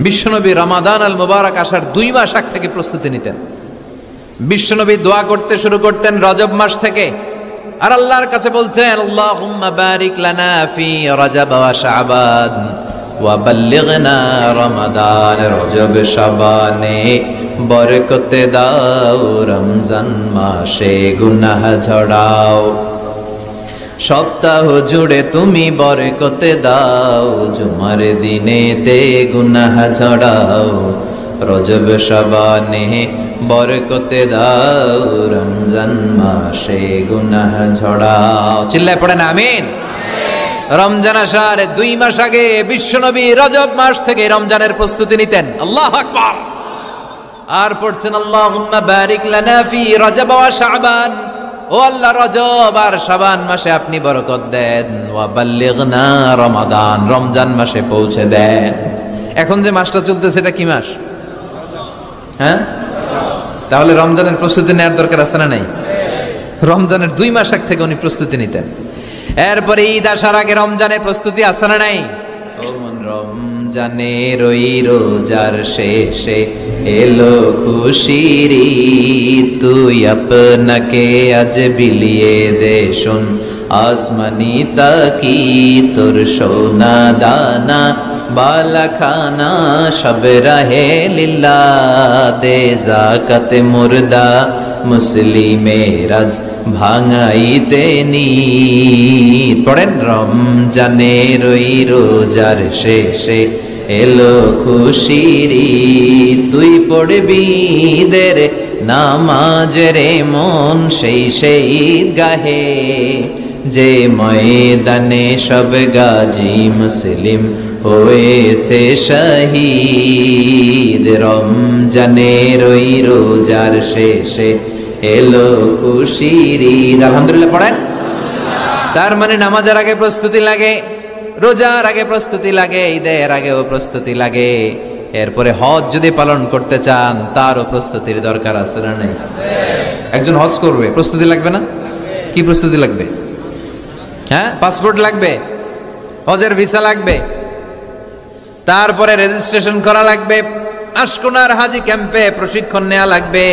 বিশ্বনবী রমাদান আল মুবারক আসার 2 মাস আগ থেকে প্রস্তুতি নিতেন। বিশ্বনবী দোয়া করতে শুরু করতেন রজব মাস থেকে, আর আল্লাহর কাছে বলতেন, আল্লাহুম্মা বারিক লানা ফি রজব ওয়া শাবান ওয়া বাল্লিগনা রমাদান। রজব শাবানে বরকতে দাও, রমজান মাসে গুনাহ ঝরাও। সপ্তাহ জুড়ে তুমি বরকতে দাও, জুমার দিনেতে গুনাহ ঝরাও। রজব শাবানে বরকতে দাও, রমজান মাসে গুনাহ ঝরাও। চিল্লায় পড়েন আমিন। রমজান আসার 2 মাস আগে বিশ্বনবী রজব মাস থেকে রমজানের প্রস্তুতি নিতেন। আল্লাহু আকবার। আর পড়তেন, আল্লাহুম্মা বারিক লানা ফি রজব ওয়া শাবান। ও আল্লাহ, রজব আর শাবান মাসে আপনি বরকত দেন। ওয়া বাল্লিগনা রমাদান, রমজান মাসে পৌঁছে দেন। এখন যে মাসটা চলতেছে এটা কি মাস? হ্যাঁ, তাহলে রমজানের প্রস্তুতি নেওয়ার দরকার আছে না নাই? রমজানের 2 মাস আগ থেকে উনি প্রস্তুতি নিতেন। এরপরে ঈদ আসার আগে রমজানের প্রস্তুতি আছে না নাই? রমজানের ওই রোজার শেষে এলো খুশির ঈদ, তুই আপনাকে আজ বিলিয়ে দে শোন আসমানি তাকি। তোর সোনা দানা বালাখানা সব রাহে লিল্লাহ, দে যাকাতে মুর্দা মুসলিমের আজ ভাঙাইতে নিদ। পড়েন, রমজানের ওই রোজার শেষে এলো খুশির ঈদ, তুই পড়বি ঈদের নামাজ রে মন সেই ঈদ গাহে, যে ময়দানে সব গাজী মুসলিম হয়েছে শহীদ। রমজানের ওই রোজার শেষে এলো খুশির ঈদ। আলহামদুলিল্লাহ পড়েন। তার মানে নামাজের আগে প্রস্তুতি লাগে, রোজার আগে প্রস্তুতি লাগে, ঈদের আগেও প্রস্তুতি লাগে। এরপরে হজ যদি পালন করতে চান তারও প্রস্তুতির দরকার আছে না নাই? একজন হজ করবে, প্রস্তুতি লাগবে না? কি প্রস্তুতি লাগবে? হ্যাঁ, পাসপোর্ট লাগবে, হজের ভিসা লাগবে, তারপরে রেজিস্ট্রেশন করা লাগবে, আশকোনার হাজি ক্যাম্পে প্রশিক্ষণ নেওয়া লাগবে,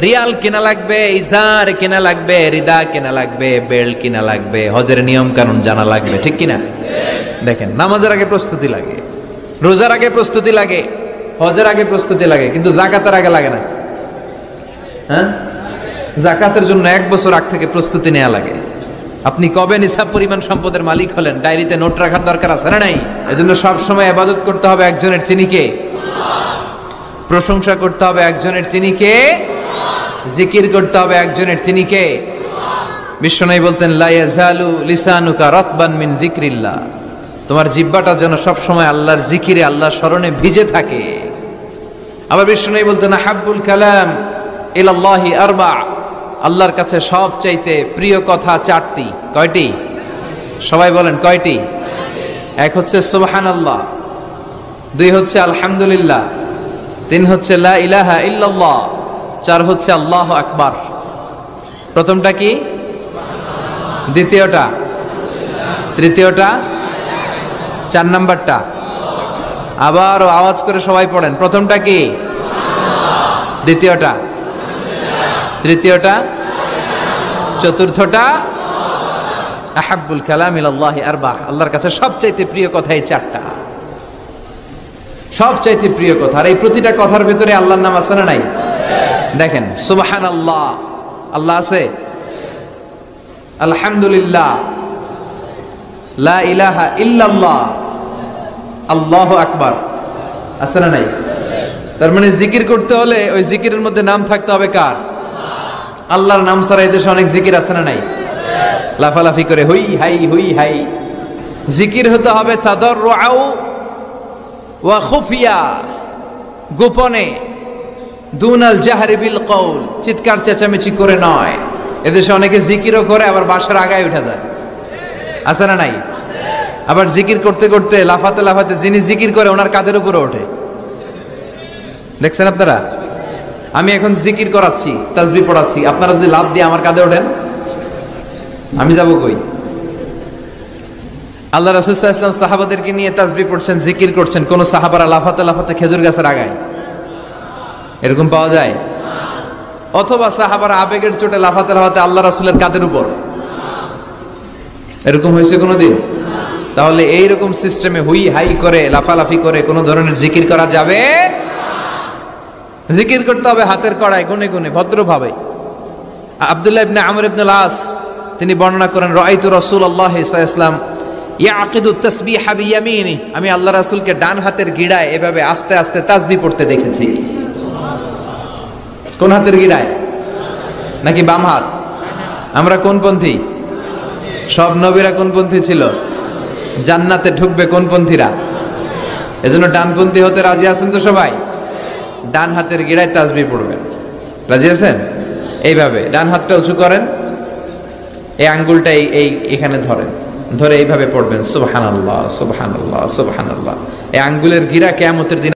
রিয়াল কিনা লাগবে, ইজার কিনা লাগবে, রিদা কিনা লাগবে, বেল্ট কিনা লাগবে, হজের নিয়ম কানুন জানা লাগবে, ঠিক কিনা? দেখেন, নামাজের আগে প্রস্তুতি লাগে, রোজার আগে প্রস্তুতি লাগে, হজের আগে প্রস্তুতি লাগে, কিন্তু যাকাতের আগে লাগে না। হ্যাঁ, যাকাতের জন্য 1 বছর আগ থেকে প্রস্তুতি নেওয়া লাগে। আপনি কবে নিসাব পরিমাণ সম্পদের মালিক হলেন ডায়েরিতে নোট রাখার দরকার আছে না নাই? এজন্য সব সময় ইবাদত করতে হবে একজনের, তিনি কে? প্রশংসা করতে হবে একজনের, তিনি কে? জিকির করতে হবে একজনের, তিনি কে? বিশ্বনবী বলতেন, লা ইয়াজালু লিসানুকা রাতবান মিন যিকরিল্লাহ, তোমার জিহ্বাটা যেন সব সময় আল্লাহর জিকিরে, আল্লাহর স্মরণে ভিজে থাকে। আবার বিশ্বনবী বলতেন, হাব্বুল কালাম ইলাল্লাহি আরবা, আল্লাহর কাছে সবচাইতে প্রিয় কথা 4টি। কয়টি? সবাই বলেন কয়টি? 1 হচ্ছে সুবহানাল্লাহ, 2 হচ্ছে আলহামদুলিল্লাহ, 3 হচ্ছে লা ইলাহা ইল্লাল্লাহ, 4 হচ্ছে আল্লাহু আকবার। প্রথমটা কি? দ্বিতীয়টা? তৃতীয়টা? 4 নাম্বারটা? আবার আওয়াজ করে সবাই পড়েন, প্রথমটা কি? দ্বিতীয়টা? তৃতীয়টা? চতুর্থটা? আহাব্বুল কালাম ইলাল্লাহি আরবা, আল্লাহর কাছে সবচাইতে প্রিয় কথা এই 4টা, সবচাইতে প্রিয় কথা। আর এই প্রতিটা কথার ভেতরে আল্লাহর নাম আছে না নাই? দেখেন, সুবহানাল্লাহ আল্লাহ আছে, আলহামদুলিল্লাহ, লা ইলাহা ইল্লাল্লাহ, আল্লাহু আকবার আছে না নাই? তার মানে জিকির করতে হলে ওই জিকিরের মধ্যে নাম থাকতে হবে কার? আল্লাহর নাম ছাড়া এই দেশে অনেক জিকির আছে না নাই? লাফালাফি করে হুই হাই হুই হাই। জিকির হতে হবে তাদাররুআ ওয়া খুফিয়া, গোপনে, দুনাল জাহরি বিল কওল, চিৎকার চেঁচামেচি করে নয়। এদেশে অনেকে জিকিরও করে আবার বাসার আগায় উঠে যায়, আছে না নাই? আবার জিকির করতে করতে লাফাতে লাফাতে যিনি জিকির করে ওনার কাঁধের উপরে ওঠে, দেখছেন আপনারা? আমি এখন জিকির করাচ্ছি, তাসবিহ পড়াচ্ছি, আপনারা যদি লাফ দিয়ে আমার কাঁধে ওঠেন, আমি যাব কই? আল্লাহ রাসূল সাল্লাল্লাহু আলাইহি ওয়াসাল্লাম সাহাবাদেরকে নিয়ে তাসবিহ পড়ছেন, জিকির করছেন, কোন সাহাবারা লাফাতে লাফাতে খেজুর গাছের আগায়? এরকম পাওয়া যায়? অথবা সাহাবারা আবেগের চোটে লাফাতে লাফাতে আল্লাহ রাসূলের কাঁধের উপর, এরকম হয়েছে কোনোদিন? তাহলে এইরকম সিস্টেমে হুই হাই করে লাফালাফি করে কোন ধরনের জিকির করা যাবে? জিকির করতে হবে হাতের কড়ায়, গুনে গুনে, ভদ্রভাবে। আব্দুল্লাহ ইবনে আমর ইবনে আস তিনি বর্ণনা করেন, রাআইতু রাসূলুল্লাহ সাল্লাল্লাহু আলাইহি ওয়াসাল্লাম ইয়াকিদু তাসবিহা বিয়ামিনি, আমি আল্লাহ রাসূলকে ডান হাতের গিড়ায় এভাবে আস্তে আস্তে তাসবিহ পড়তে দেখেছি। কোন হাতের গিড়ায়? নাকি বাম হাত? আমরা কোন পন্থী? সব নবীরা কোন পন্থী ছিল? জান্নাতে ঢুকবে কোন পন্থীরা? এজন্য ডানপন্থী হতে রাজি আছেন তো সবাই? ডান হাতের গিড়ায় তাসবিহ পড়বেন, রাজি আছেন? এইভাবে ডান হাতটা উঁচু করেন, এই আঙ্গুলটা এই এখানে ধরেন, ধরে এইভাবে পড়বেন সুবহানাল্লাহ সুবহানাল্লাহ সুবহানাল্লাহ। এই আঙ্গুলের গিরা কিয়ামতের দিন